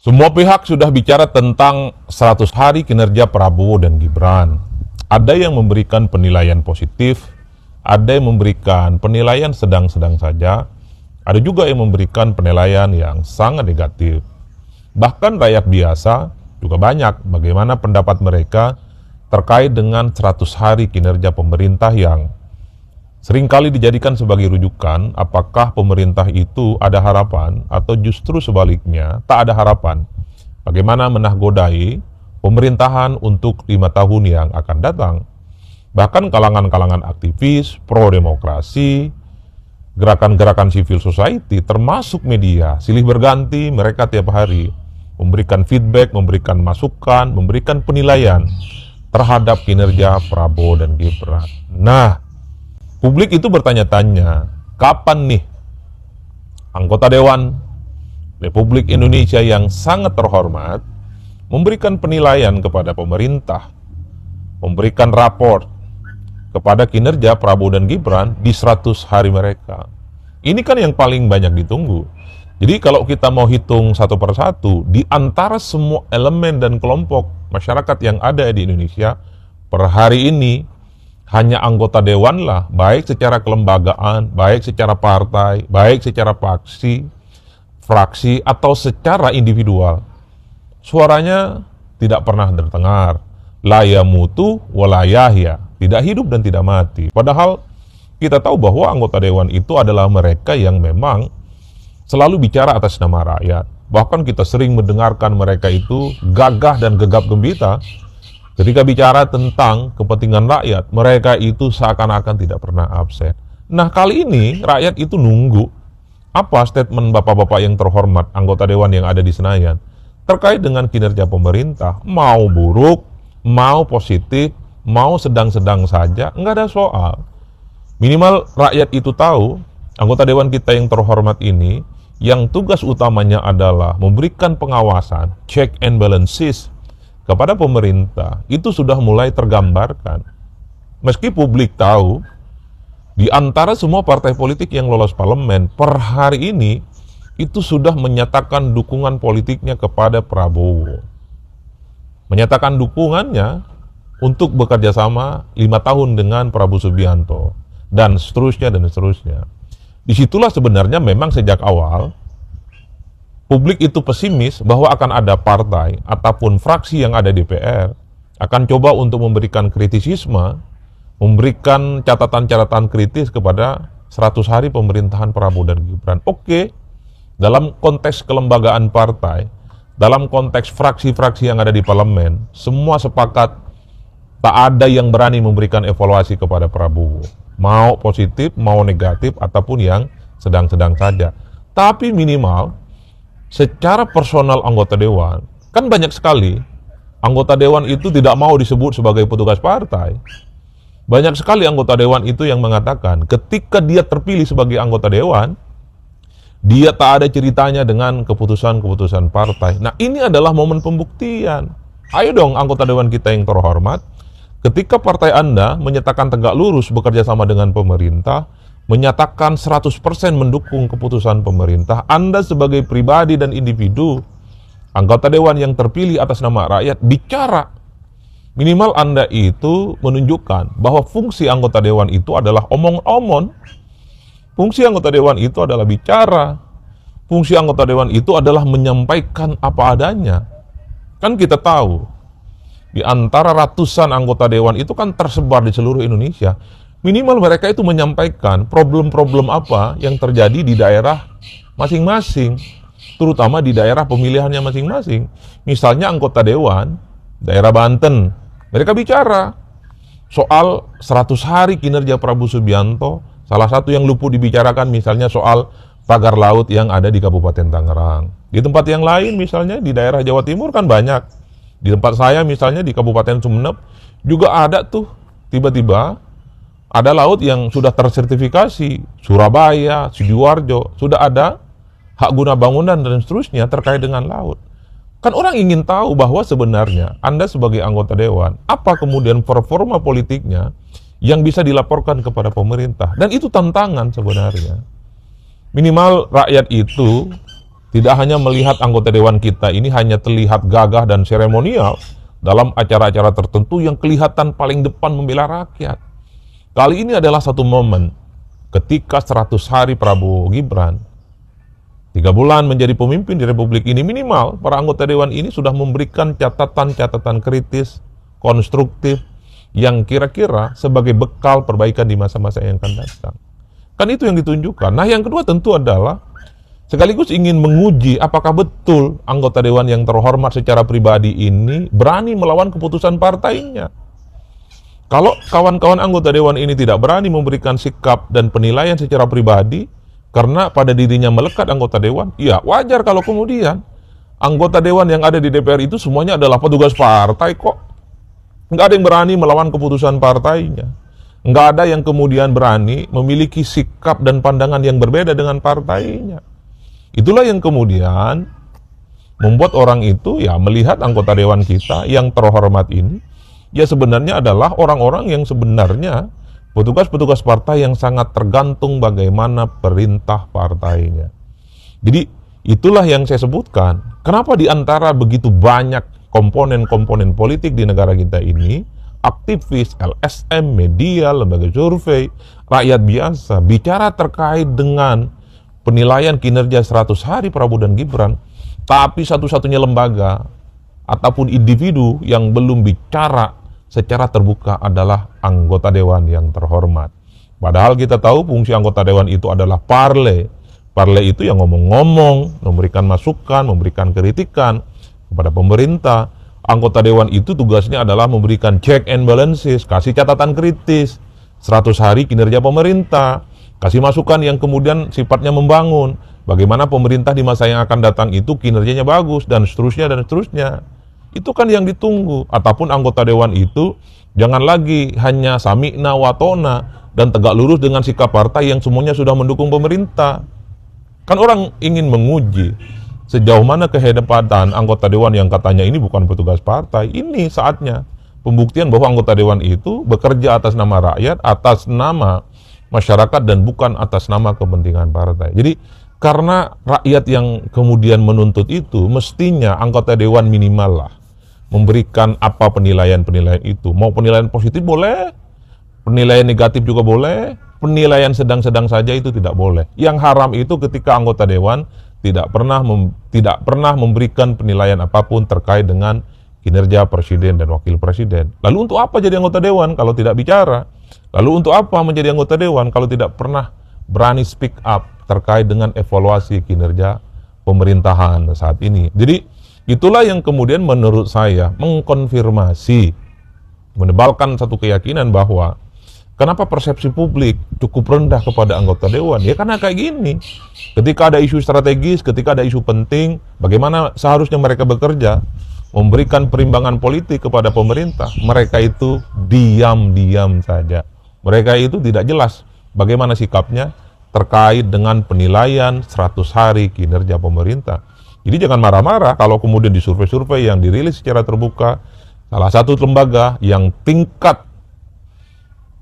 Semua pihak sudah bicara tentang 100 hari kinerja Prabowo dan Gibran. Ada yang memberikan penilaian positif, ada yang memberikan penilaian sedang-sedang saja, ada juga yang memberikan penilaian yang sangat negatif. Bahkan rakyat biasa juga banyak bagaimana pendapat mereka terkait dengan 100 hari kinerja pemerintah yang seringkali dijadikan sebagai rujukan apakah pemerintah itu ada harapan atau justru sebaliknya tak ada harapan. Bagaimana menahkodai pemerintahan untuk 5 tahun yang akan datang. Bahkan kalangan-kalangan aktivis, pro-demokrasi, gerakan-gerakan civil society, termasuk media, silih berganti mereka tiap hari memberikan feedback, memberikan masukan, memberikan penilaian terhadap kinerja Prabowo dan Gibran. Nah, publik itu bertanya-tanya, kapan nih anggota Dewan Republik Indonesia yang sangat terhormat memberikan penilaian kepada pemerintah, memberikan raport kepada kinerja Prabowo dan Gibran di 100 hari mereka. Ini kan yang paling banyak ditunggu. Jadi kalau kita mau hitung satu persatu, di antara semua elemen dan kelompok masyarakat yang ada di Indonesia, per hari ini hanya anggota dewan lah, baik secara kelembagaan, baik secara partai, baik secara fraksi, atau secara individual. Suaranya tidak pernah terdengar. La yamutu wa la yahya, tidak hidup dan tidak mati. Padahal kita tahu bahwa anggota dewan itu adalah mereka yang memang selalu bicara atas nama rakyat. Bahkan kita sering mendengarkan mereka itu gagah dan gegap gembita ketika bicara tentang kepentingan rakyat. Mereka itu seakan-akan tidak pernah absen. Nah, kali ini rakyat itu nunggu apa statement bapak-bapak yang terhormat, anggota dewan yang ada di Senayan, terkait dengan kinerja pemerintah. Mau buruk, mau positif, mau sedang-sedang saja, nggak ada soal. Minimal rakyat itu tahu, anggota dewan kita yang terhormat ini, yang tugas utamanya adalah memberikan pengawasan, check and balances, kepada pemerintah, itu sudah mulai tergambarkan. Meski publik tahu, di antara semua partai politik yang lolos parlemen, per hari ini, itu sudah menyatakan dukungan politiknya kepada Prabowo. Menyatakan dukungannya untuk bekerja sama 5 tahun dengan Prabowo Subianto, dan seterusnya, dan seterusnya. Disitulah sebenarnya memang sejak awal, publik itu pesimis bahwa akan ada partai ataupun fraksi yang ada di DPR akan coba untuk memberikan kritisisme, memberikan catatan-catatan kritis kepada 100 hari pemerintahan Prabowo dan Gibran. Oke, dalam konteks kelembagaan partai, dalam konteks fraksi-fraksi yang ada di parlemen, semua sepakat tak ada yang berani memberikan evaluasi kepada Prabowo. Mau positif, mau negatif, ataupun yang sedang-sedang saja. Tapi minimal, secara personal anggota dewan, kan banyak sekali anggota dewan itu tidak mau disebut sebagai petugas partai. Banyak sekali anggota dewan itu yang mengatakan ketika dia terpilih sebagai anggota dewan, dia tak ada ceritanya dengan keputusan-keputusan partai. Nah, ini adalah momen pembuktian. Ayo dong anggota dewan kita yang terhormat, ketika partai Anda menyatakan tegak lurus bekerja sama dengan pemerintah, menyatakan 100% mendukung keputusan pemerintah, Anda sebagai pribadi dan individu, anggota dewan yang terpilih atas nama rakyat, bicara. Minimal Anda itu menunjukkan bahwa fungsi anggota dewan itu adalah omong-omong. Fungsi anggota dewan itu adalah bicara. Fungsi anggota dewan itu adalah menyampaikan apa adanya. Kan kita tahu, di antara ratusan anggota dewan itu kan tersebar di seluruh Indonesia. Minimal mereka itu menyampaikan problem-problem apa yang terjadi di daerah masing-masing, terutama di daerah pemilihannya masing-masing. Misalnya anggota dewan daerah Banten, mereka bicara soal 100 hari kinerja Prabowo Subianto. Salah satu yang luput dibicarakan misalnya soal pagar laut yang ada di Kabupaten Tangerang. Di tempat yang lain misalnya di daerah Jawa Timur kan banyak. Di tempat saya misalnya di Kabupaten Sumeneb juga ada tuh tiba-tiba ada laut yang sudah tersertifikasi, Surabaya, Sidoarjo, sudah ada hak guna bangunan dan seterusnya terkait dengan laut. Kan orang ingin tahu bahwa sebenarnya Anda sebagai anggota dewan, apa kemudian performa politiknya yang bisa dilaporkan kepada pemerintah. Dan itu tantangan sebenarnya. Minimal rakyat itu tidak hanya melihat anggota dewan kita ini hanya terlihat gagah dan seremonial dalam acara-acara tertentu yang kelihatan paling depan membela rakyat. Kali ini adalah satu momen ketika 100 hari Prabowo Gibran 3 bulan menjadi pemimpin di Republik ini, minimal para anggota dewan ini sudah memberikan catatan-catatan kritis, konstruktif, yang kira-kira sebagai bekal perbaikan di masa-masa yang akan datang. Kan itu yang ditunjukkan. Nah, yang kedua tentu adalah sekaligus ingin menguji apakah betul anggota dewan yang terhormat secara pribadi ini berani melawan keputusan partainya. Kalau kawan-kawan anggota dewan ini tidak berani memberikan sikap dan penilaian secara pribadi, karena pada dirinya melekat anggota dewan, ya wajar kalau kemudian anggota dewan yang ada di DPR itu semuanya adalah petugas partai kok. Nggak ada yang berani melawan keputusan partainya. Nggak ada yang kemudian berani memiliki sikap dan pandangan yang berbeda dengan partainya. Itulah yang kemudian membuat orang itu ya melihat anggota dewan kita yang terhormat ini, ya sebenarnya adalah orang-orang yang sebenarnya petugas-petugas partai yang sangat tergantung bagaimana perintah partainya. Jadi itulah yang saya sebutkan. Kenapa di antara begitu banyak komponen-komponen politik di negara kita ini, aktivis, LSM, media, lembaga survei, rakyat biasa, bicara terkait dengan penilaian kinerja 100 hari Prabowo dan Gibran, tapi satu-satunya lembaga ataupun individu yang belum bicara secara terbuka adalah anggota dewan yang terhormat. Padahal kita tahu fungsi anggota dewan itu adalah parle. Parle itu yang ngomong-ngomong, memberikan masukan, memberikan kritikan kepada pemerintah. Anggota dewan itu tugasnya adalah memberikan check and balances, kasih catatan kritis 100 hari kinerja pemerintah, kasih masukan yang kemudian sifatnya membangun. Bagaimana pemerintah di masa yang akan datang itu kinerjanya bagus, dan seterusnya, dan seterusnya. Itu kan yang ditunggu. Ataupun anggota dewan itu jangan lagi hanya sami'na wa ta'na dan tegak lurus dengan sikap partai yang semuanya sudah mendukung pemerintah. Kan orang ingin menguji sejauh mana kehebatan anggota dewan yang katanya ini bukan petugas partai. Ini saatnya pembuktian bahwa anggota dewan itu bekerja atas nama rakyat, atas nama masyarakat, dan bukan atas nama kepentingan partai. Jadi karena rakyat yang kemudian menuntut itu, mestinya anggota dewan minimal lah memberikan apa penilaian-penilaian itu. Mau penilaian positif boleh, penilaian negatif juga boleh, penilaian sedang-sedang saja itu tidak boleh. Yang haram itu ketika anggota dewan tidak pernah memberikan penilaian apapun terkait dengan kinerja presiden dan wakil presiden. Lalu untuk apa jadi anggota dewan kalau tidak bicara? Lalu untuk apa menjadi anggota dewan kalau tidak pernah berani speak up terkait dengan evaluasi kinerja pemerintahan saat ini? Jadi itulah yang kemudian menurut saya mengkonfirmasi, menebalkan satu keyakinan bahwa kenapa persepsi publik cukup rendah kepada anggota dewan? Ya karena kayak gini. Ketika ada isu strategis, ketika ada isu penting, bagaimana seharusnya mereka bekerja, memberikan perimbangan politik kepada pemerintah, mereka itu diam-diam saja. Mereka itu tidak jelas bagaimana sikapnya terkait dengan penilaian 100 hari kinerja pemerintah. Jadi jangan marah-marah kalau kemudian di survei-survei yang dirilis secara terbuka, salah satu lembaga yang tingkat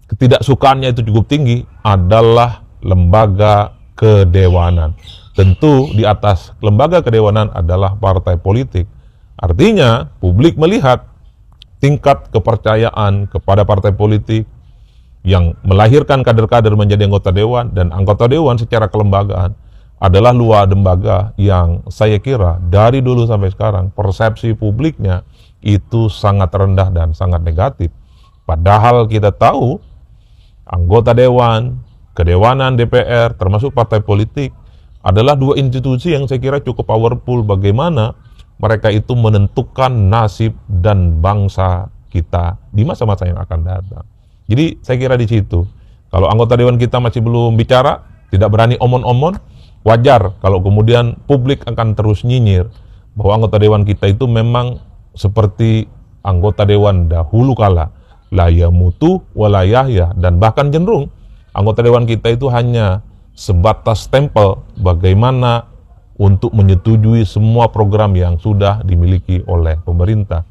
ketidaksukaannya itu cukup tinggi adalah lembaga kedewanan. Tentu di atas lembaga kedewanan adalah partai politik. Artinya publik melihat tingkat kepercayaan kepada partai politik yang melahirkan kader-kader menjadi anggota dewan, dan anggota dewan secara kelembagaan adalah luar lembaga yang saya kira dari dulu sampai sekarang persepsi publiknya itu sangat rendah dan sangat negatif. Padahal kita tahu anggota dewan, kedewanan DPR, termasuk partai politik adalah dua institusi yang saya kira cukup powerful bagaimana mereka itu menentukan nasib dan bangsa kita di masa-masa yang akan datang. Jadi saya kira di situ. Kalau anggota dewan kita masih belum bicara, tidak berani omon-omon, wajar kalau kemudian publik akan terus nyinyir bahwa anggota dewan kita itu memang seperti anggota dewan dahulu kala, la yamutu wa la yahya, dan bahkan cenderung anggota dewan kita itu hanya sebatas stempel bagaimana untuk menyetujui semua program yang sudah dimiliki oleh pemerintah.